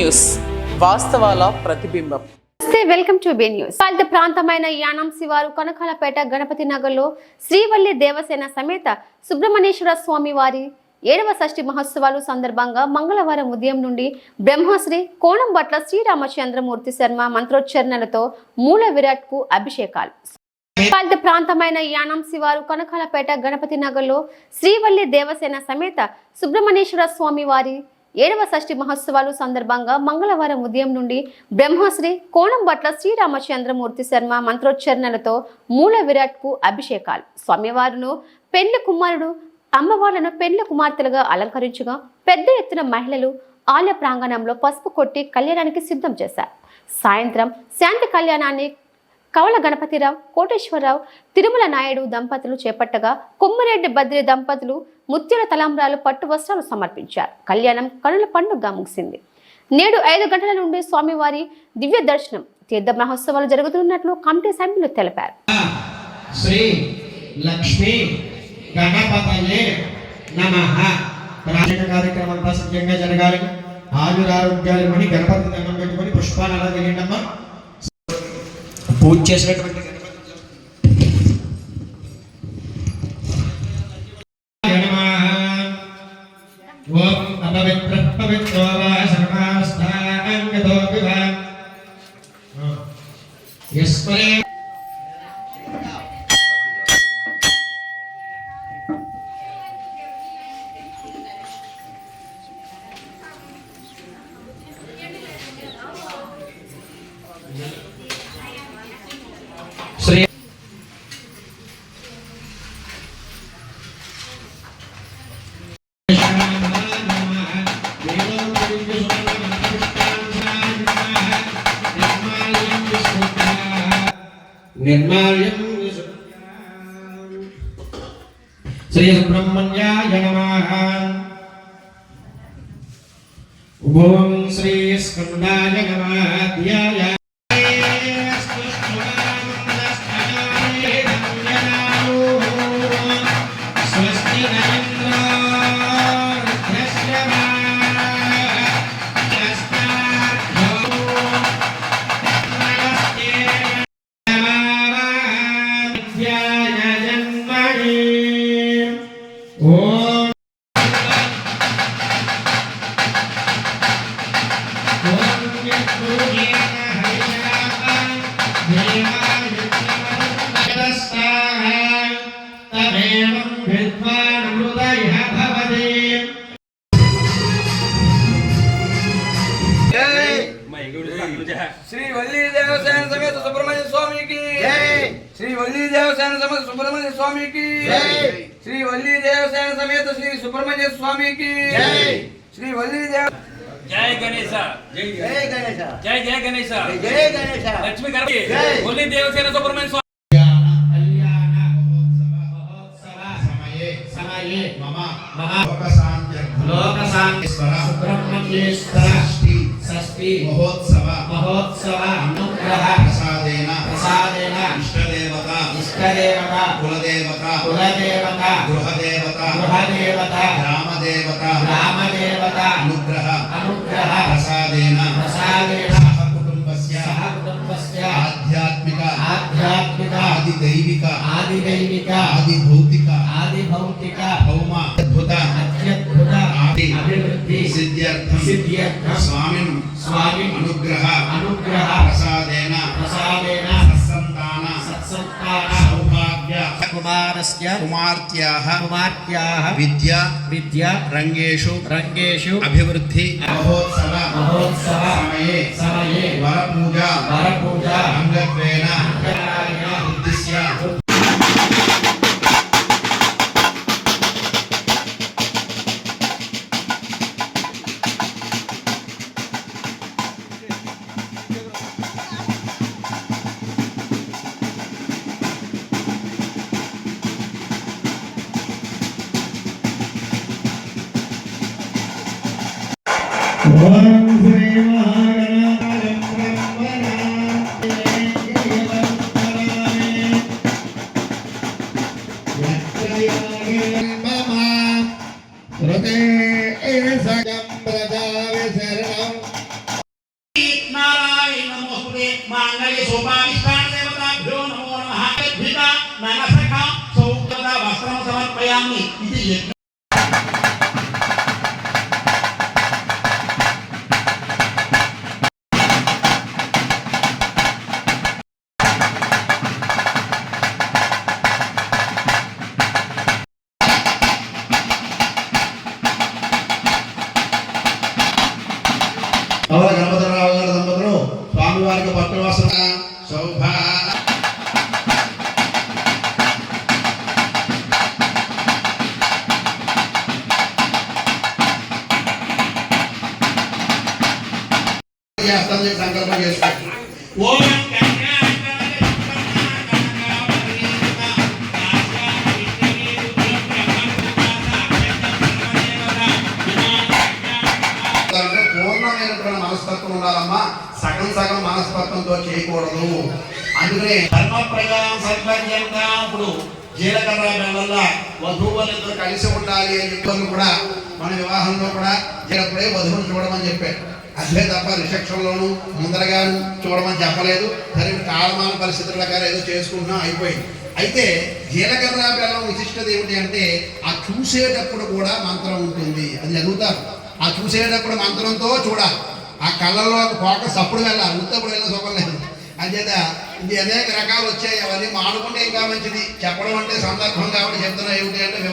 News, వాస్తవాల ప్రతిబింబం. Welcome to be news. పాలిత ప్రాంతమైన యానం శివారు కనకాలపేట గణపతి నగర్లో శ్రీవల్లి దేవసేన సమేత సుబ్రహ్మణ్యేశ్వర స్వామి వారి 7వ షష్ఠి మహోత్సవాలు సందర్భంగా మంగళవారం ఉదయం నుండి బ్రహ్మశ్రీ కోణంబట్ల శ్రీరామచంద్రమూర్తి శర్మ మంత్రోచ్చరణలతో మూల విరాట్ కు అభిషేకాలు. పాలిత ప్రాంతమైన యానం శివారు కనకాలపేట గణపతి నగర్లో శ్రీవల్లి దేవసేన సమేత సుబ్రహ్మణ్యేశ్వర స్వామి వారి 7వ షష్ఠి మహోత్సవాలు సందర్భంగా మంగళవారం ఉదయం నుండి బ్రహ్మశ్రీ కోణంబట్ల శ్రీరామచంద్రమూర్తి శర్మ మంత్రోచ్చరణలతో మూల విరాట్ కు అభిషేకాలు. స్వామివారును పెళ్లి కుమారుడు అమ్మవార్లను పెళ్లి కుమార్తెలుగా అలంకరించగా పెద్ద ఎత్తున మహిళలు ఆలయ ప్రాంగణంలో పసుపు కొట్టి కళ్యాణానికి సిద్ధం చేశారు. సాయంత్రం శాంతి కళ్యాణాన్ని కవల గణపతిరావు, కోటేశ్వరరావు, తిరుమల నాయుడు దంపతులు చేపట్టగా కొమ్మిరెడ్డి బద్రి దంపతులు ముత్యాల తలంబ్రాలు, పట్టు వస్త్రాలు సమర్పించారు. కళ్యాణం కనుల పండుగగా ముగిసింది. నేడు 5 గంటల నుండి స్వామివారి దివ్య దర్శనం, తీర్థ మహోత్సవాలు జరుగుతున్నట్లు కమిటీ సభ్యులు తెలిపారు. శ్రీ లక్ష్మీ గణపతయే నమః. కార్యక్రమం సత్యంగా జరగాలి. ఆయురారోగ్యాలు గణపతి దండం పెట్టుకొని పుష్పాలు అలా తెలియడమ్మా. పూజ చేసినటువంటి శ్రీ నిర్మాల్యం శ్రీ సుబ్రహ్మణ్యాయ నమః. ఓం శ్రీ స్కందాయ నమః. ధ్యాయ श्री वल्ली देवसेन समेत सुब्रह्मण्य स्वामी की जय. श्री वल्ली देवसेन समेत सुब्रह्मण्य स्वामी की जय. श्री वल्ली देवसेन समेत श्री सुब्रह्मण्य स्वामी की जय. श्री वल्ली देव जय गणेश, जय जय गणेश, जय जय गणेश, जय गणेश. लक्ष्मी गणपति, वल्ली देवसेन सुब्रह्मण्य स्वामी. समये मम लोकशान्त्यर्थं सुब्रह्मण्येश्वर षष्ठी महोत्सव अनुग्रह प्रसादेन इष्टदेवता कुलदेवता गृहदेवता ग्रामदेवता अनुग्रह प्रसादेन सह कुटुंबस्य आध्यात्मिक आदिदैविक आदिभौतिक भौम अद्भुत अभिवृद्धि सिद्ध्यर्थं स्वामी अनुग्रह प्रसादेन सत्संतान सौभाग्य कुमार्त्याः विद्या रंगेषु अभिवृद्धि महोत्सव समये वरपूजा अंगत्वेन उद्दिश्य సౌభాగ్యమూర్తే మాంగళ్య శోభావిష్టాన దేవతాభ్యో నమో నమః అద్భుత మనసఖ సౌభాగ్య వస్త్రం సమర్పయామి ఇది యజ్ఞ గణపతిరావు గారి దంపతులు స్వామివారికి పట్టు వస్త్రం సౌభా సంకల్పం చేసుకోండి. ఓం పూర్ణమైనటువంటి మనస్తత్వం ఉండాలమ్మా. సగం సగం మనస్తత్వంతో చేయకూడదు. అందుకనే ధర్మ ప్రజాం సర్వజ్ఞంగా ఇప్పుడు జీలకర్ర వల్ల వధువులిద్దరు కలిసి ఉండాలి అని చెప్పి కూడా మన వివాహంలో కూడా జీలప్పుడే వధువును చూడమని చెప్పారు. అదే తప్ప రిసెప్షన్లోను ముందరగా చూడమని చెప్పలేదు. సరే కాలమాన పరిస్థితుల ప్రకారం ఏదో చేసుకుంటున్నాం అయిపోయింది. అయితే జీలకర్ర బెల్లం విశిష్టత ఏమిటి అంటే ఆ చూసేటప్పుడు కూడా మంత్రం ఉంటుంది. అది చదువుతారు. ఆ చూసేటప్పుడు మంత్రంతో చూడాలి. ఆ కళ్ళల్లో ఫోకస్ అప్పుడు వెళ్ళాలి. ఉత్తప్పుడు వెళ్ళిన సుఖం లేదు. అంచేత ఇది అనేక రకాలు వచ్చాయి. అవన్నీ మానుకుంటే ఇంకా మంచిది. చెప్పడం అంటే సందర్భం కాబట్టి చెప్తున్నా. ఏమిటి అంటే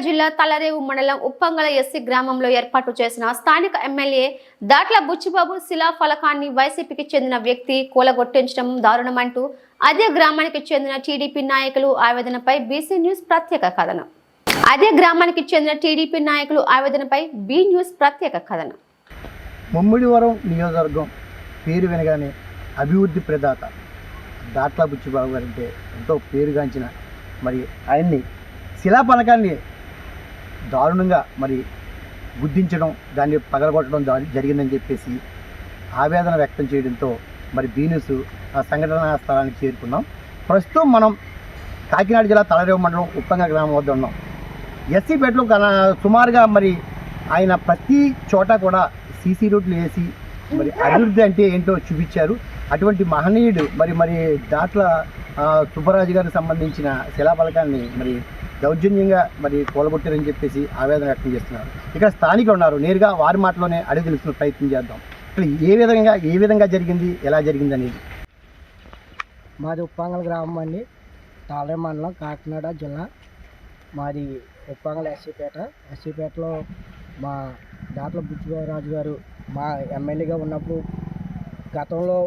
జిల్లా తలరేవు మండలం ఉప్పంగల ఎస్సీ గ్రామంలో ఏర్పాటు చేసిన స్థానిక ఎమ్మెల్యే దాట్ల బుచ్చిబాబు శిలా ఫలకాన్ని వైసీపీకి చెందిన వ్యక్తి కూలగొట్టించడం దారుణమంటూ అదే గ్రామానికి చెందిన టీడీపీ నాయకులు ఆవేదనపై బీసీ న్యూస్ ప్రత్యేక కథనం. అదే గ్రామానికి చెందిన టీడీపీ నాయకులు ఆవేదనపై బీ న్యూస్ ప్రత్యేక కథనం. ముమ్మిడివరం నియోజకవర్గం పేరు వినగానే అభివృద్ధి ప్రదాత దాట్ల బుచ్చిబాబు గారు అంటే ఎంతో పేరుగాంచిన మరి ఆయన్ని శిలాఫలకాన్ని దారుణంగా మరి గుర్తించడం, దాన్ని పగలగొట్టడం జరిగిందని చెప్పేసి ఆవేదన వ్యక్తం చేయడంతో మరి బీన్యూస్ ఆ సంఘటనా స్థలానికి చేరుకున్నాం. ప్రస్తుతం మనం కాకినాడ జిల్లా తలరేవు మండలం ఉప్పంగ గ్రామం వద్ద ఉన్నాం. ఎస్సీపేటలో సుమారుగా మరి ఆయన ప్రతి చోట కూడా సీసీ రోడ్లు వేసి మరి అభివృద్ధి అంటే ఏంటో చూపించారు. అటువంటి మహనీయుడు మరి దాట్ల సుబ్బరాజు గారికి సంబంధించిన శిలాఫలకాన్ని మరి దౌర్జన్యంగా మరి కూలగొట్టారని చెప్పేసి ఆవేదన వ్యక్తం చేస్తున్నారు. ఇక్కడ స్థానికులు ఉన్నారు. నేరుగా వారి మాటలోనే అడిగి తెలుసుకునే ప్రయత్నం చేద్దాం. ఇక్కడ ఏ విధంగా జరిగింది, ఎలా జరిగింది అనేది. మాది ఉప్పంగల గ్రామం అండి. తాళరేవు మండలం, కాకినాడ జిల్లా. మాది ఉప్పంగల ఎస్సీపేటలో మా దాట్ల బుచ్చిబాబు గారు మా ఎమ్మెల్యేగా ఉన్నప్పుడు గతంలో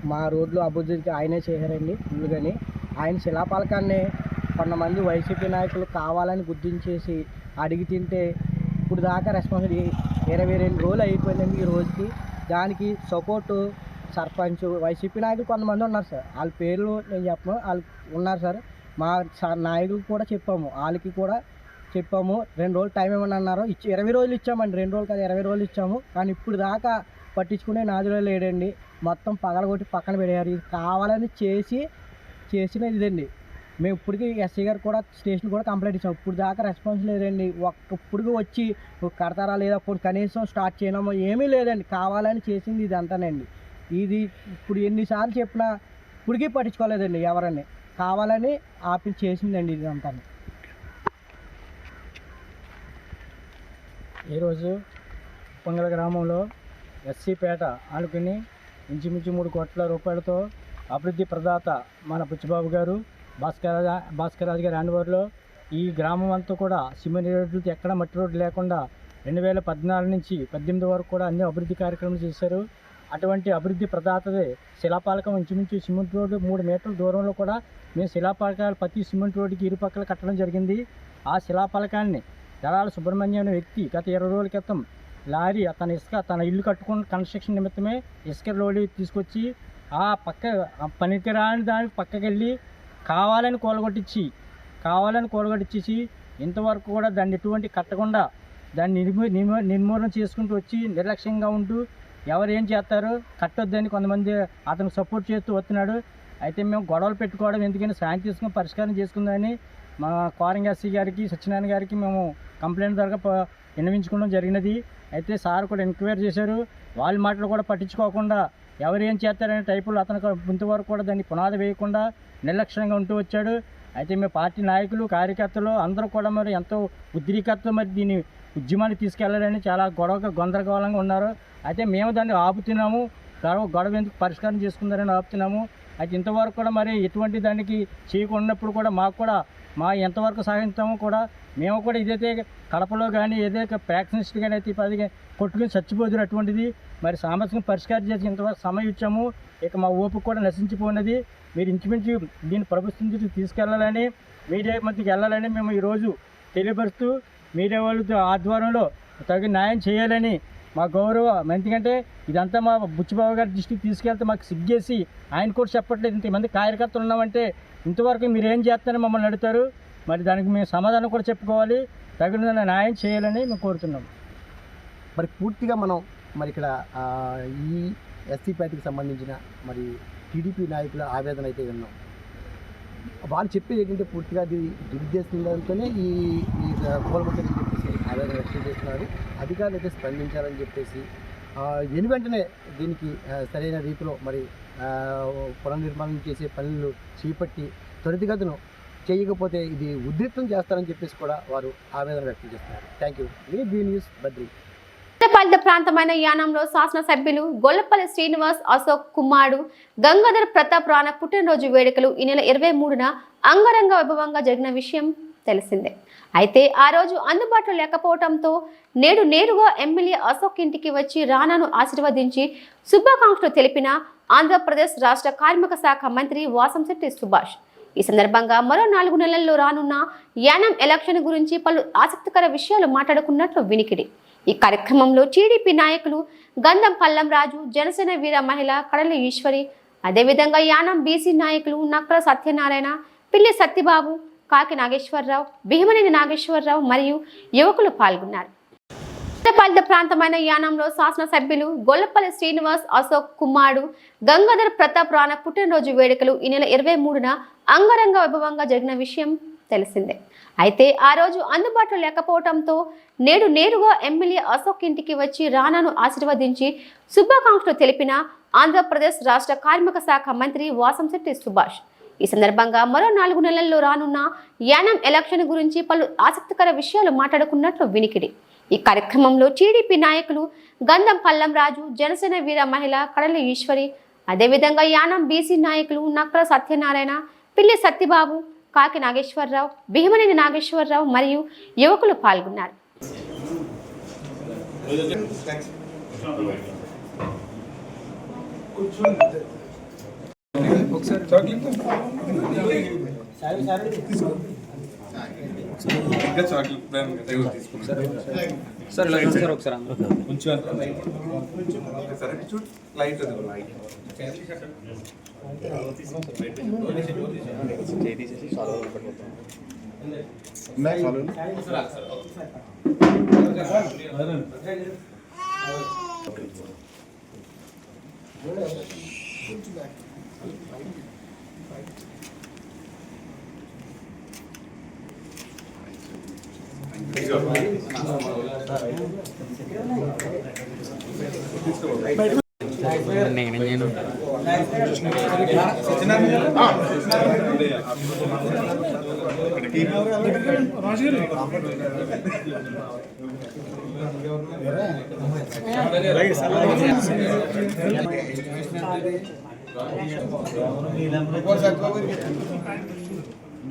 మా రోడ్లు అభివృద్ధికి ఆయనే చేశారండి. ఫుల్గాని ఆయన శిలాఫలకాన్ని కొంతమంది వైసీపీ నాయకులు కావాలని గుర్తించేసి అడిగి తింటే ఇప్పుడు దాకా రెస్పాన్స్ 22 రోజులు అయిపోయిందండి. ఈ రోజుకి దానికి సపోర్టు సర్పంచ్ వైసీపీ నాయకులు కొంతమంది ఉన్నారు సార్. వాళ్ళ పేర్లు నేను చెప్పను, వాళ్ళు ఉన్నారు సార్. మా నాయకులు కూడా చెప్పాము, వాళ్ళకి కూడా చెప్పాము. 2 రోజులు టైం ఏమని అన్నారు. 20 రోజులు ఇచ్చామండి. 2 రోజులు కాదు 20 రోజులు ఇచ్చాము. కానీ ఇప్పుడు దాకా పట్టించుకునే నాదులో లేడండి. మొత్తం పగలగొట్టి పక్కన పెట్టారు. ఇది కావాలని చేసినది ఇదండి. మేము ఇప్పటికీ ఎస్సీ గారు కూడా స్టేషన్ కూడా కంప్లైంట్ ఇచ్చాము. ఇప్పుడు దాకా రెస్పాన్స్ లేదండి. ఇప్పటికి వచ్చి కడతారా లేదా ఇప్పుడు కనీసం స్టార్ట్ చేయడమో ఏమీ లేదండి. కావాలని చేసింది ఇదంతానండి. ఇది ఇప్పుడు ఎన్నిసార్లు చెప్పినా ఇప్పటికీ పట్టించుకోలేదండి ఎవరని. కావాలని ఆపి చేసిందండి ఇదంతా. ఈరోజు పొంగల గ్రామంలో ఎస్సీపేట అనుకుని ఇంచుమించు 3 కోట్ల రూపాయలతో అభివృద్ధి ప్రదాత మన బుచ్చిబాబు గారు భాస్కరరాజు గారి హ్యాండ్ఓవర్లో ఈ గ్రామం అంతా కూడా సిమెంట్ రోడ్లతో ఎక్కడ మట్టి రోడ్డు లేకుండా 2014 నుంచి 18 వరకు కూడా అన్ని అభివృద్ధి కార్యక్రమాలు చేశారు. అటువంటి అభివృద్ధి ప్రదాతదే శిలాఫలకం ఇంచుమించు సిమెంట్ రోడ్డు 3 మీటర్ల దూరంలో కూడా మేము శిలాఫలకాలు ప్రతి సిమెంట్ రోడ్డుకి ఇరుపక్కల కట్టడం జరిగింది. ఆ శిలాఫలకాన్ని దళాల సుబ్రహ్మణ్యం అనే వ్యక్తి గత 20 రోజుల క్రితం లారీ తన ఇల్లు కట్టుకున్న కన్స్ట్రక్షన్ నిమిత్తమే ఇసుక లోడి తీసుకొచ్చి ఆ పనికిరాని దానికి పక్కకెళ్ళి కావాలని కూలగొట్టించేసి ఇంతవరకు కూడా దాన్ని ఎటువంటి కట్టకుండా దాన్ని నిర్మూలన చేసుకుంటూ వచ్చి నిర్లక్ష్యంగా ఉంటూ ఎవరు ఏం చేస్తారో కట్టొద్దని కొంతమంది అతను సపోర్ట్ చేస్తూ వస్తున్నాడు. అయితే మేము గొడవలు పెట్టుకోవడం ఎందుకని శాంతియుతంగా పరిష్కారం చేసుకుందామని మా కోరంగి ఎస్సీ గారికి సత్యనారాయణ గారికి మేము కంప్లైంట్ ద్వారా విన్నవించుకోవడం జరిగినది. అయితే సార్ కూడా ఎంక్వైరీ చేశారు. వాళ్ళ మాటలు కూడా పట్టించుకోకుండా ఎవరు ఏం చేస్తారనే టైపులో అతను ఇంతవరకు కూడా దాన్ని పునాది వేయకుండా నిర్లక్ష్యంగా ఉంటూ వచ్చాడు. అయితే మేము పార్టీ నాయకులు కార్యకర్తలు అందరూ కూడా మరి ఎంతో ఉద్రిక్తతో మరి దీన్ని ఉద్యమాన్ని తీసుకెళ్లాలని చాలా గందరగోళంగా ఉన్నారు. అయితే మేము దాన్ని ఆపుతున్నాము. గొడవ ఎందుకు పరిష్కారం చేసుకుందారని ఆపుతున్నాము. అయితే ఇంతవరకు కూడా మరి ఎటువంటి దానికి చేయకున్నప్పుడు కూడా మాకు కూడా ఎంతవరకు సాధిస్తామో కూడా మేము కూడా ఇదైతే కడపలో కానీ ఏదైతే ప్రాక్టీనిస్ట్ కానీ అయితే పదిగా కొట్టుకుని చచ్చిపోతున్నారు. అటువంటిది మరి సామర్థ్యం పరిష్కారం చేసి ఇంతవరకు సమయం ఇచ్చాము. ఇక మా ఓపిక కూడా నశించిపోయినది. మీరు ఇంచుమించు దీన్ని ప్రభుత్వం దృష్టికి తీసుకెళ్లాలని మీడియా మధ్యకి వెళ్ళాలని మేము ఈరోజు తెలియపరుస్తూ మీడియా వాళ్ళ ఆధ్వర్యంలో తగిన న్యాయం చేయాలని మా గౌరవం. ఎందుకంటే ఇదంతా మా బుచ్చిబాబు గారి దృష్టికి తీసుకెళ్తే మాకు సిగ్గేసి ఆయన కూడా చెప్పట్లేదు. ఇంతమంది కార్యకర్తలు ఉన్నామంటే ఇంతవరకు మీరు ఏం చేస్తారని మమ్మల్ని అడుగుతారు. మరి దానికి మేము సమాధానం కూడా చెప్పుకోవాలి. తగిన న్యాయం చేయాలని మేము కోరుతున్నాం. మరి పూర్తిగా మనం మరి ఇక్కడ ఈ ఎస్సీ పార్టీకి సంబంధించిన మరి టీడీపీ నాయకుల ఆవేదన అయితే విన్నాం. వాళ్ళు చెప్పేది ఏంటంటే పూర్తిగా అది దురుద్దేశంతోనే ఈ కోల్గొట్టని చెప్పేసి ఆవేదన వ్యక్తం చేస్తున్నారు. అధికారులు అయితే స్పందించాలని చెప్పేసి వెంటనే దీనికి సరైన రీతిలో మరి పునర్నిర్మాణం చేసే పనులు చేపట్టి త్వరితగతిన చేయకపోతే ఇది ఉద్రిక్తం చేస్తారని చెప్పేసి కూడా వారు ఆవేదన వ్యక్తం చేస్తున్నారు. Thank you. Be news Badri. పాలిత ప్రాంతమైన యానంలో శాసనసభ్యులు గొల్లపల్లి శ్రీనివాస్, అశోక్ కుమారుడు గంగాధర్ ప్రతాప్ రాణా పుట్టినరోజు వేడుకలు ఈ నెల 23న అంగరంగ వైభవంగా జరిగిన విషయం తెలిసిందే. అయితే ఆ రోజు అందుబాటులో లేకపోవడంతో నేరుగా ఎమ్మెల్యే అశోక్ ఇంటికి వచ్చి రాణాను ఆశీర్వదించి శుభాకాంక్షలు తెలిపిన ఆంధ్రప్రదేశ్ రాష్ట్ర కార్మిక శాఖ మంత్రి వాసంశెట్టి సుభాష్. ఈ సందర్భంగా మరో 4 నెలల్లో రానున్న యానం ఎలక్షన్ గురించి పలు ఆసక్తికర విషయాలు మాట్లాడుకున్నట్లు వినికిడి. ఈ కార్యక్రమంలో టీడీపీ నాయకులు గంధం పల్లం రాజు, జనసేన వీర మహిళ కడలి ఈశ్వరి, అదేవిధంగా యానం బీసీ నాయకులు నక్కల సత్యనారాయణ, పిల్లి సత్యబాబు, కాకి నాగేశ్వరరావు, భీమనేని నాగేశ్వరరావు మరియు యువకులు పాల్గొన్నారు. పాలిత ప్రాంతమైన యానంలో శాసనసభ్యులు గొల్లపల్లి శ్రీనివాస్, అశోక్ కుమారుడు గంగాధర్ ప్రతాప్ రాణా పుట్టినరోజు వేడుకలు ఈ నెల 23న అంగరంగ వైభవంగా జరిగిన విషయం తెలిసిందే. అయితే ఆ రోజు అందుబాటులో లేకపోవడంతో నేరుగా ఎమ్మెల్యే అశోక్ ఇంటికి వచ్చి రాణాను ఆశీర్వదించి శుభాకాంక్షలు తెలిపిన ఆంధ్రప్రదేశ్ రాష్ట్ర కార్మిక శాఖ మంత్రి వాసంశెట్టి సుభాష్. ఈ సందర్భంగా మరో 4 నెలల్లో రానున్న యానం ఎలక్షన్ గురించి పలు ఆసక్తికర విషయాలు మాట్లాడుకున్నట్లు వినికిడి. ఈ కార్యక్రమంలో టీడీపీ నాయకులు గంధం పల్లం రాజు, జనసేన వీర మహిళ కడలి ఈశ్వరి, అదేవిధంగా యానం బీసీ నాయకులు నక్కల సత్యనారాయణ, పిల్లి సత్యబాబు, కాకి నాగేశ్వరరావు, భీమనేని నాగేశ్వరరావు మరియు యువకులు పాల్గొన్నారు.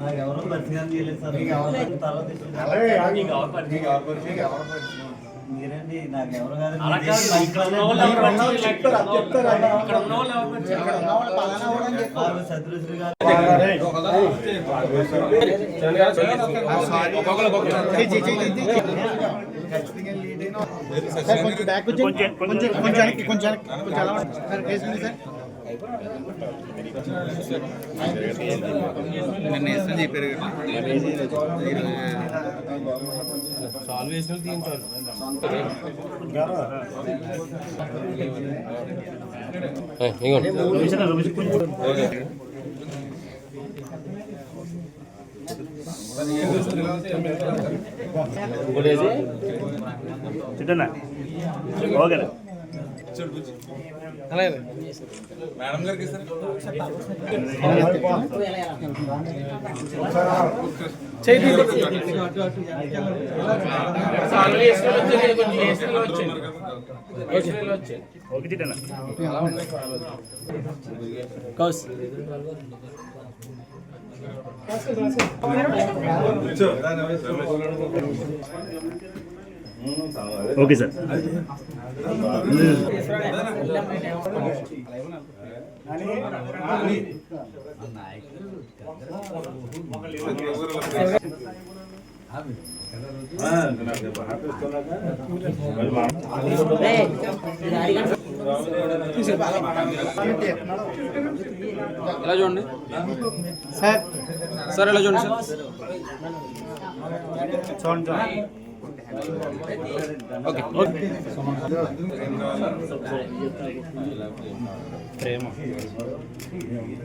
నాకెవరో పరిచయం చేయలేదు సార్. మీరండి నాకెవరు కాదు. సత్యశ్రీ గారు ఓకే సార్. ఎలా చూడండి సార్, సార్ ఎలా చూడండి సార్. ఓకే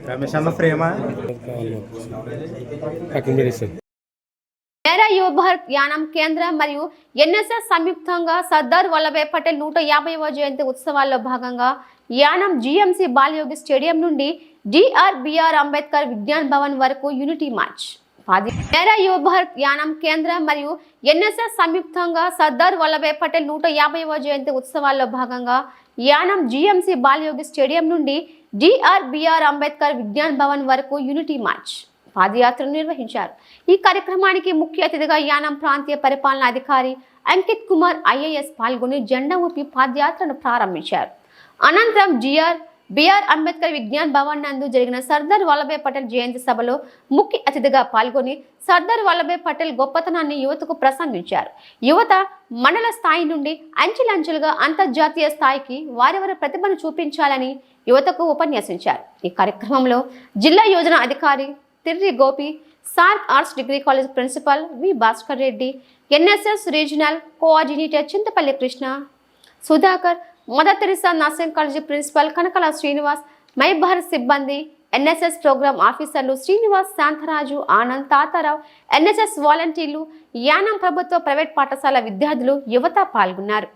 రమేష్ అన్న ప్రేమ మేరా యువ భారత్ యానం కేంద్రం మరియు ఎన్ఎస్ఎస్ సంయుక్తంగా సర్దార్ వల్లభాయ్ పటేల్ 150వ జయంతి ఉత్సవాల్లో భాగంగా యానం జిఎంసి బాలయోగి స్టేడియం నుండి డిఆర్ అంబేద్కర్ విజ్ఞాన్ భవన్ వరకు యూనిటీ మార్చ్. మేరా యువ భారత్ యానం కేంద్రం మరియు ఎన్ఎస్ఎస్ సంయుక్తంగా సర్దార్ వల్లభాయ్ పటేల్ 150వ జయంతి ఉత్సవాల్లో భాగంగా యానం జిఎంసి బాలయోగి స్టేడియం నుండి డిఆర్ అంబేద్కర్ విజ్ఞాన్ భవన్ వరకు యూనిటీ మార్చ్ పాదయాత్రను నిర్వహించారు. ఈ కార్యక్రమానికి ముఖ్య అతిథిగా యానం ప్రాంతీయ పరిపాలనా అధికారి అంకిత్ కుమార్ ఐఏఎస్ పాల్గొని జెండా ఊపి పాదయాత్రను ప్రారంభించారు. అనంతరం బిఆర్ అంబేద్కర్ విజ్ఞాన్ భవన్ నందు జరిగిన సర్దార్ వల్లభాయ్ పటేల్ జయంతి సభలో ముఖ్య అతిథిగా పాల్గొని సర్దార్ వల్లభాయ్ పటేల్ గొప్పతనాన్ని యువతకు ప్రసంగించారు. యువత మండల స్థాయి నుండి అంచెలంచెలుగా అంతర్జాతీయ స్థాయికి వారెవరి ప్రతిభను చూపించాలని యువతకు ఉపన్యసించారు. ఈ కార్యక్రమంలో జిల్లా యోజన అధికారి తిర్రి గోపి, సార్క్ arts degree college principal V Bhaskar Reddy, NSS regional coordinator Chintapalli Krishna, Sudhakar, mother Teresa nursing college principal Kanakala Srinivas, my Bharat సిబ్బంది, ఎన్ఎస్ఎస్ ప్రోగ్రామ్ ఆఫీసర్లు శ్రీనివాస్, శాంతరాజు, ఆనంద్, తాతారావు, ఎన్ఎస్ఎస్ వాలంటీర్లు, యానం ప్రభుత్వ ప్రైవేట్ పాఠశాల విద్యార్థులు, యువత పాల్గొన్నారు.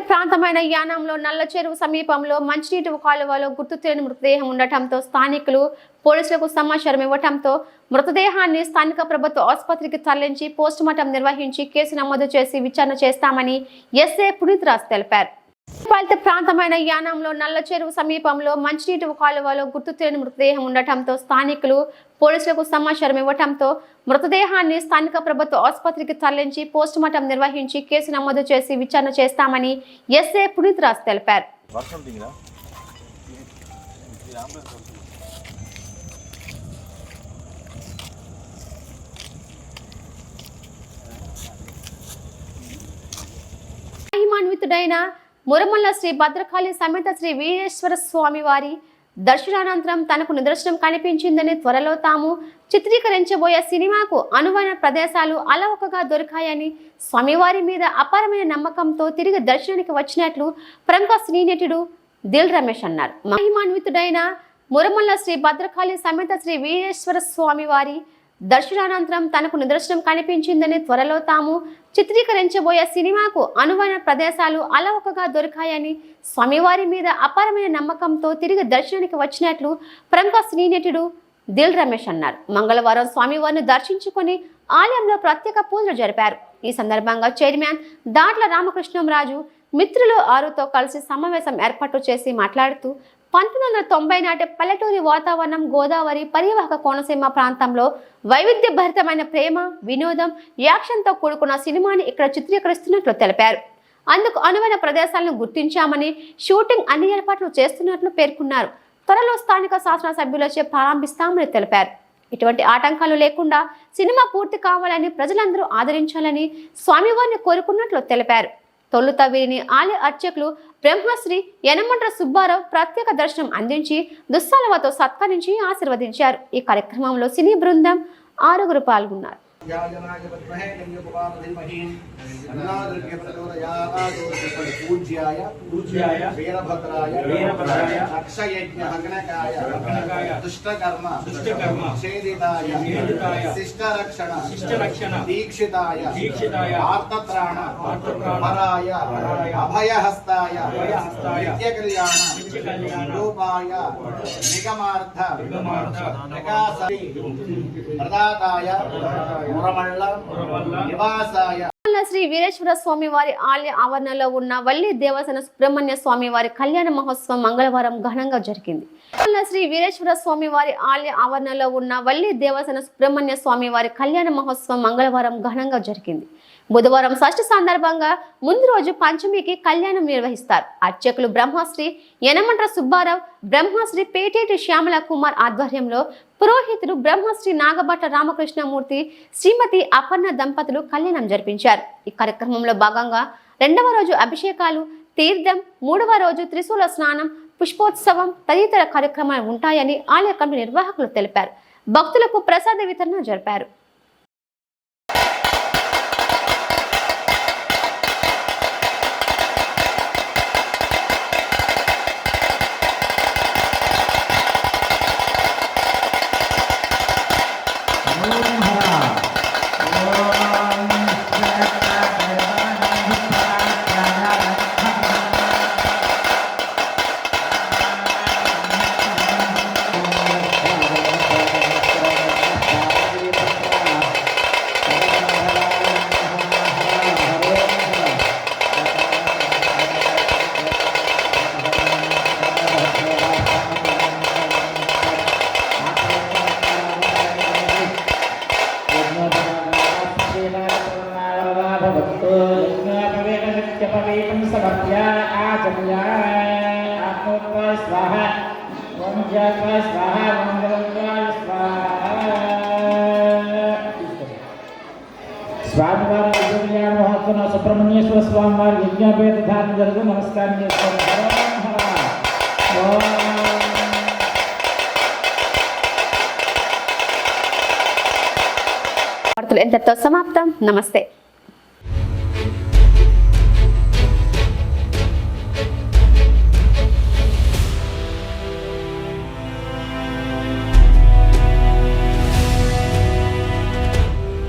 ప్రాంతమైన యానంలో నల్ల చెరువు సమీపంలో మంచినీటి కాలువలో గుర్తు తెలియని మృతదేహం ఉండటంతో స్థానికులు పోలీసులకు సమాచారం ఇవ్వడంతో మృతదేహాన్ని స్థానిక ప్రభుత్వ ఆసుపత్రికి తరలించి పోస్టుమార్టం నిర్వహించి కేసు నమోదు చేసి విచారణ చేస్తామని ఎస్ఏ పునీత్ రాజ్ తెలిపారు. ప్రాంతమైన యానంలో నల్ల చెరువు సమీపంలో మంచినీటి కాలువలో గుర్తు తెలియని మృతదేహం ఉండటంతో స్థానికులు పోలీసులకు సమాచారం ఇవ్వడంతో మృతదేహాన్ని స్థానిక ప్రభుత్వ ఆసుపత్రికి తరలించి పోస్టుమార్టం నిర్వహించి కేసు నమోదు చేసి విచారణ చేస్తామని ఎస్ఏ పునీత్ రాజ్ తెలిపారు. మహిమాన్వితుడైన మురమల్ల శ్రీ భద్రకాళి సమేత శ్రీ వీరేశ్వర స్వామి వారి దర్శనానంతరం తనకు నిదర్శనం కనిపించిందని త్వరలో తాము చిత్రీకరించబోయే సినిమాకు అనువైన ప్రదేశాలు అలవకగా దొరికాయని, స్వామివారి మీద అపారమైన నమ్మకంతో తిరిగి దర్శనానికి వచ్చినట్లు ప్రముఖ సినీ నటుడు దిల్ రమేష్ అన్నారు. మహిమాన్వితుడైన మురమల్ల శ్రీ భద్రకాళి సమేత శ్రీ వీరేశ్వర స్వామి వారి దర్శనానంతరం తనకు నిదర్శనం కనిపించిందని, త్వరలో తాము చిత్రీకరించబోయే సినిమాకు అనువైన ప్రదేశాలు అలవకగా దొరికాయని, స్వామివారి మీద అపారమైన నమ్మకంతో తిరిగి దర్శనానికి వచ్చినట్లు ప్రముఖ సినీ నటుడు దిల్ రమేష్ అన్నారు. మంగళవారం స్వామివారిని దర్శించుకొని ఆలయంలో ప్రత్యేక పూజలు జరిపారు. ఈ సందర్భంగా చైర్మన్ దాట్ల రామకృష్ణంరాజు మిత్రులు 6తో కలిసి సమావేశం ఏర్పాటు చేసి మాట్లాడుతూ 1990 నాటి పల్లెటూరి వాతావరణం, గోదావరి పరివాహక కోనసీమ ప్రాంతంలో వైవిధ్యభరితమైన ప్రేమ, వినోదం, యాక్షన్తో కూడుకున్న సినిమాని ఇక్కడ చిత్రీకరిస్తున్నట్లు తెలిపారు. అందుకు అనువైన ప్రదేశాలను గుర్తించామని, షూటింగ్ అన్ని ఏర్పాట్లు చేస్తున్నట్లు పేర్కొన్నారు. త్వరలో స్థానిక శాసనసభ్యులచే ప్రారంభిస్తామని తెలిపారు. ఇటువంటి ఆటంకాలు లేకుండా సినిమా పూర్తి కావాలని, ప్రజలందరూ ఆదరించాలని స్వామివారిని కోరుకున్నట్లు తెలిపారు. తొలుత వీరిని ఆలయ అర్చకులు బ్రహ్మశ్రీ యనమండ్ర సుబ్బారావు ప్రత్యేక దర్శనం అందించి దుస్సాలవతో సత్కరించి ఆశీర్వదించారు. ఈ కార్యక్రమంలో సినీ బృందం 6 పాల్గొన్నారు. పూజ్యాయ వీరభద్రాయ అక్షయజ్ఞ దుష్టకర్మ ఛేదితాయ శిష్టరక్షణ దీక్షితాయ ఆర్తత్రాణ హరాయ అభయహస్తాయ నిత్యకళ్యాణ రూపాయ నిగమార్థ వికాసరి ప్రదాతాయ మురమళ్ళ నివాసాయ శ్రీ వీరేశ్వర స్వామి వారి ఆలయ ఆవరణలో ఉన్న వల్లి దేవసేన సుబ్రహ్మణ్య స్వామి వారి కళ్యాణ మహోత్సవం మంగళవారం ఘనంగా జరిగింది. శ్రీ వీరేశ్వర స్వామి వారి ఆలయ ఆవరణలో ఉన్న వల్లి దేవసేన సుబ్రహ్మణ్య స్వామి వారి కళ్యాణ మహోత్సవం మంగళవారం ఘనంగా జరిగింది. బుధవారం షష్ఠి సందర్భంగా ముందు రోజు పంచమికి కళ్యాణం నిర్వహిస్తారు. అర్చకులు బ్రహ్మశ్రీ యనమండ్ర సుబ్బారావు, బ్రహ్మశ్రీ పేటేటి శ్యామల కుమార్ ఆధ్వర్యంలో పురోహితులు బ్రహ్మశ్రీ నాగభట్ల రామకృష్ణమూర్తి, శ్రీమతి అపర్ణ దంపతులు కళ్యాణం జరిపించారు. ఈ కార్యక్రమంలో భాగంగా 2వ రోజు అభిషేకాలు, తీర్థం, 3వ రోజు త్రిశూల స్నానం, పుష్పోత్సవం తదితర కార్యక్రమాలు ఉంటాయని ఆలయ కమిటీ నిర్వాహకులు తెలిపారు. భక్తులకు ప్రసాద వితరణ జరిపారు. స్వామివారి కళ్యాణ మహోత్సవం సుబ్రహ్మణ్యేశ్వర స్వామి వారి యజ్ఞోపేత ధారణ జరుగు నమస్కారం చేసుకోండి. వార్తలు ఎంతతో సమాప్తం. నమస్తే.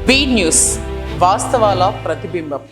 బీ న్యూస్, వాస్తవాల ప్రతిబింబం.